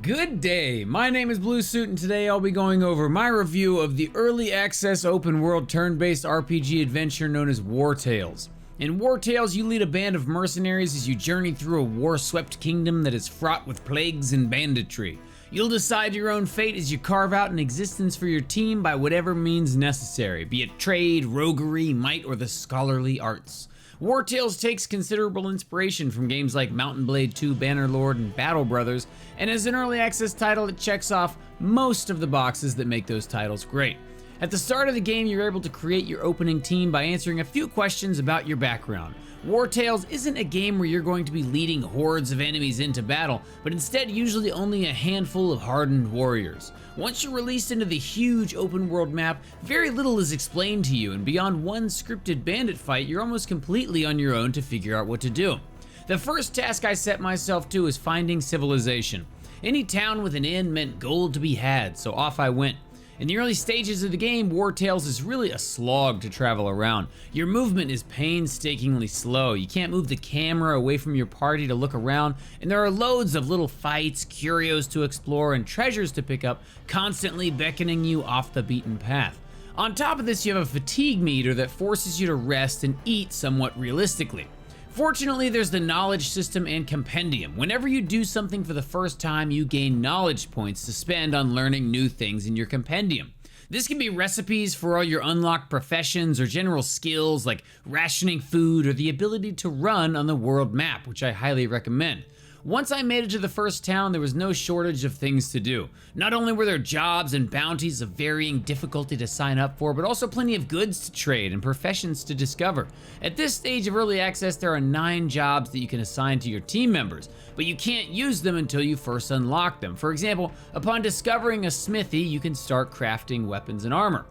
Good day, my name is Bluesuit and today I'll be going over my review of the early access open world turn-based RPG adventure known as Wartales. In Wartales, you lead a band of mercenaries as you journey through a war-swept kingdom that is fraught with plagues and banditry. You'll decide your own fate as you carve out an existence for your team by whatever means necessary, be it trade, roguery, might, or the scholarly arts. Wartales takes considerable inspiration from games like Mount & Blade 2, Bannerlord, and Battle Brothers, and as an early access title, it checks off most of the boxes that make those titles great. At the start of the game, you're able to create your opening team by answering a few questions about your background. Wartales isn't a game where you're going to be leading hordes of enemies into battle, but instead usually only a handful of hardened warriors. Once you're released into the huge open world map, very little is explained to you, and beyond one scripted bandit fight, you're almost completely on your own to figure out what to do. The first task I set myself to is finding civilization. Any town with an inn meant gold to be had, so off I went. In the early stages of the game, Wartales is really a slog to travel around. Your movement is painstakingly slow. You can't move the camera away from your party to look around, and there are loads of little fights, curios to explore, and treasures to pick up, constantly beckoning you off the beaten path. On top of this, you have a fatigue meter that forces you to rest and eat somewhat realistically. Fortunately, there's the knowledge system and compendium. Whenever you do something for the first time, you gain knowledge points to spend on learning new things in your compendium. This can be recipes for all your unlocked professions or general skills like rationing food or the ability to run on the world map, which I highly recommend. Once I made it to the first town, there was no shortage of things to do. Not only were there jobs and bounties of varying difficulty to sign up for, but also plenty of goods to trade and professions to discover. At this stage of early access, there are 9 jobs that you can assign to your team members, but you can't use them until you first unlock them. For example, upon discovering a smithy, you can start crafting weapons and armor.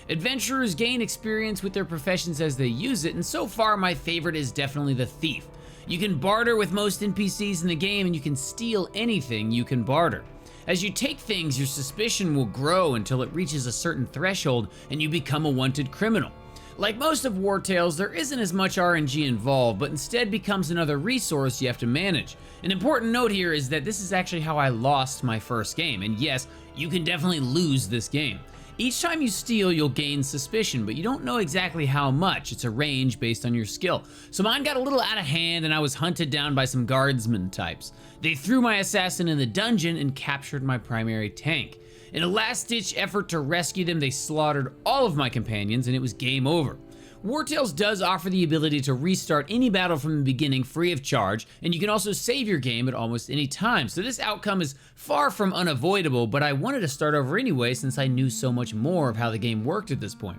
Adventurers gain experience with their professions as they use it, and so far my favorite is definitely the thief. You can barter with most NPCs in the game and you can steal anything you can barter. As you take things, your suspicion will grow until it reaches a certain threshold and you become a wanted criminal. Like most of Wartales, there isn't as much RNG involved, but instead becomes another resource you have to manage. An important note here is that this is actually how I lost my first game, and yes, you can definitely lose this game. Each time you steal, you'll gain suspicion, but you don't know exactly how much. It's a range based on your skill. So mine got a little out of hand and I was hunted down by some guardsman types. They threw my assassin in the dungeon and captured my primary tank. In a last-ditch effort to rescue them, they slaughtered all of my companions and it was game over. Wartales does offer the ability to restart any battle from the beginning free of charge, and you can also save your game at almost any time, so this outcome is far from unavoidable, but I wanted to start over anyway since I knew so much more of how the game worked at this point.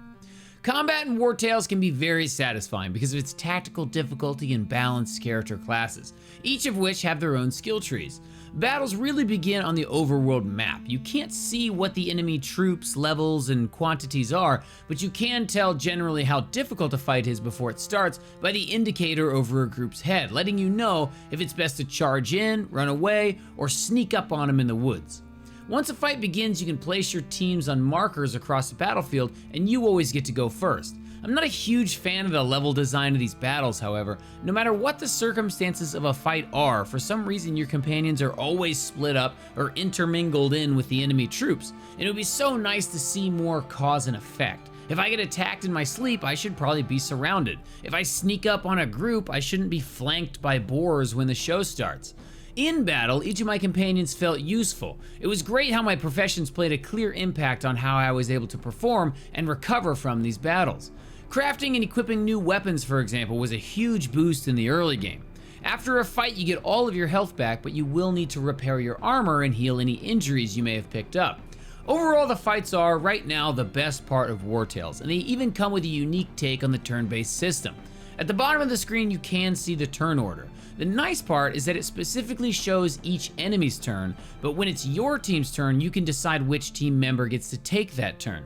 Combat in Wartales can be very satisfying because of its tactical difficulty and balanced character classes, each of which have their own skill trees. Battles really begin on the overworld map. You can't see what the enemy troops, levels, and quantities are, but you can tell generally how difficult a fight is before it starts by the indicator over a group's head, letting you know if it's best to charge in, run away, or sneak up on them in the woods. Once a fight begins, you can place your teams on markers across the battlefield, and you always get to go first. I'm not a huge fan of the level design of these battles, however. No matter what the circumstances of a fight are, for some reason your companions are always split up or intermingled in with the enemy troops, and it would be so nice to see more cause and effect. If I get attacked in my sleep, I should probably be surrounded. If I sneak up on a group, I shouldn't be flanked by boars when the show starts. In battle, each of my companions felt useful. It was great how my professions played a clear impact on how I was able to perform and recover from these battles. Crafting and equipping new weapons, for example, was a huge boost in the early game. After a fight, you get all of your health back, but you will need to repair your armor and heal any injuries you may have picked up. Overall, the fights are, right now, the best part of Wartales, and they even come with a unique take on the turn-based system. At the bottom of the screen, you can see the turn order. The nice part is that it specifically shows each enemy's turn, but when it's your team's turn, you can decide which team member gets to take that turn.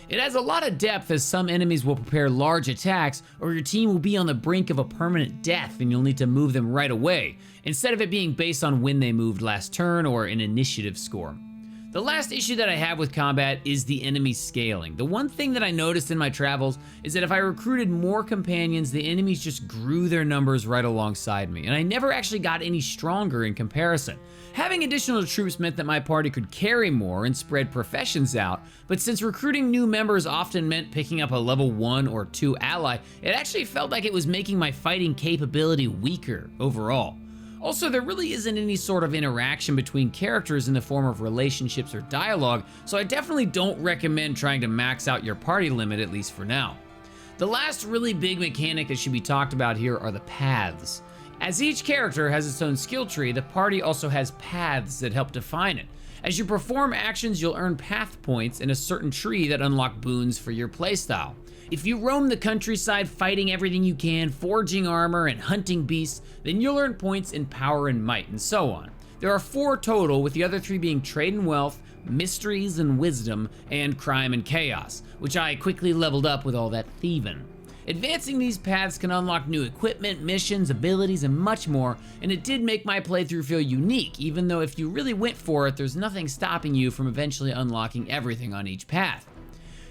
It has a lot of depth as some enemies will prepare large attacks, or your team will be on the brink of a permanent death and you'll need to move them right away, instead of it being based on when they moved last turn or an initiative score. The The last issue that I have with combat is the enemy scaling. The one thing that I noticed in my travels is that if I recruited more companions, the enemies just grew their numbers right alongside me, and I never actually got any stronger in comparison. Having additional troops meant that my party could carry more and spread professions out, but since recruiting new members often meant picking up a level 1 or 2 ally, it actually felt like it was making my fighting capability weaker overall. Also, there really isn't any sort of interaction between characters in the form of relationships or dialogue, so I definitely don't recommend trying to max out your party limit, at least for now. The last really big mechanic that should be talked about here are the paths. As each character has its own skill tree, the party also has paths that help define it. As you perform actions, you'll earn path points in a certain tree that unlock boons for your playstyle. If you roam the countryside fighting everything you can, forging armor and hunting beasts, then you'll earn points in power and might, and so on. There are 4 total, with the other 3 being trade and wealth, mysteries and wisdom, and crime and chaos, which I quickly leveled up with all that thieving. Advancing these paths can unlock new equipment, missions, abilities, and much more, and it did make my playthrough feel unique, even though if you really went for it, there's nothing stopping you from eventually unlocking everything on each path.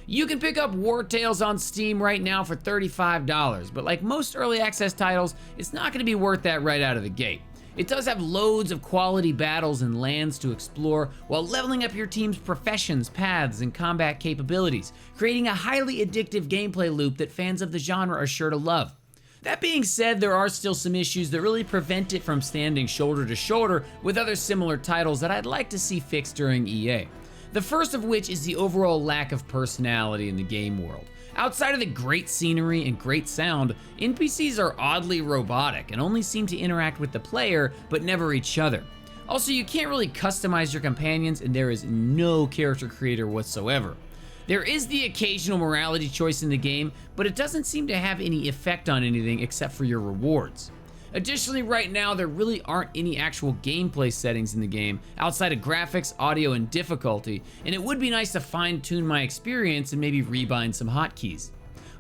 You can pick up Wartales on Steam right now for $35, but like most early access titles, it's not going to be worth that right out of the gate. It does have loads of quality battles and lands to explore, while leveling up your team's professions, paths, and combat capabilities, creating a highly addictive gameplay loop that fans of the genre are sure to love. That being said, there are still some issues that really prevent it from standing shoulder to shoulder with other similar titles that I'd like to see fixed during EA. The first of which is the overall lack of personality in the game world. Outside of the great scenery and great sound, NPCs are oddly robotic and only seem to interact with the player, but never each other. Also, you can't really customize your companions, and there is no character creator whatsoever. There is the occasional morality choice in the game, but it doesn't seem to have any effect on anything except for your rewards. Additionally, right now, there really aren't any actual gameplay settings in the game outside of graphics, audio, and difficulty, and it would be nice to fine-tune my experience and maybe rebind some hotkeys.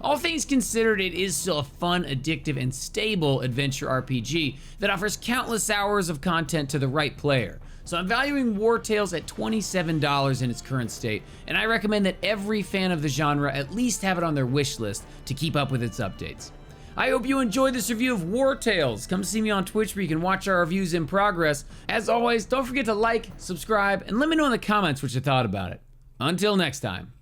All things considered, it is still a fun, addictive, and stable adventure RPG that offers countless hours of content to the right player. So I'm valuing Wartales at $27 in its current state, and I recommend that every fan of the genre at least have it on their wish list to keep up with its updates. I hope you enjoyed this review of Wartales. Come see me on Twitch where you can watch our reviews in progress. As always, don't forget to like, subscribe, and let me know in the comments what you thought about it. Until next time.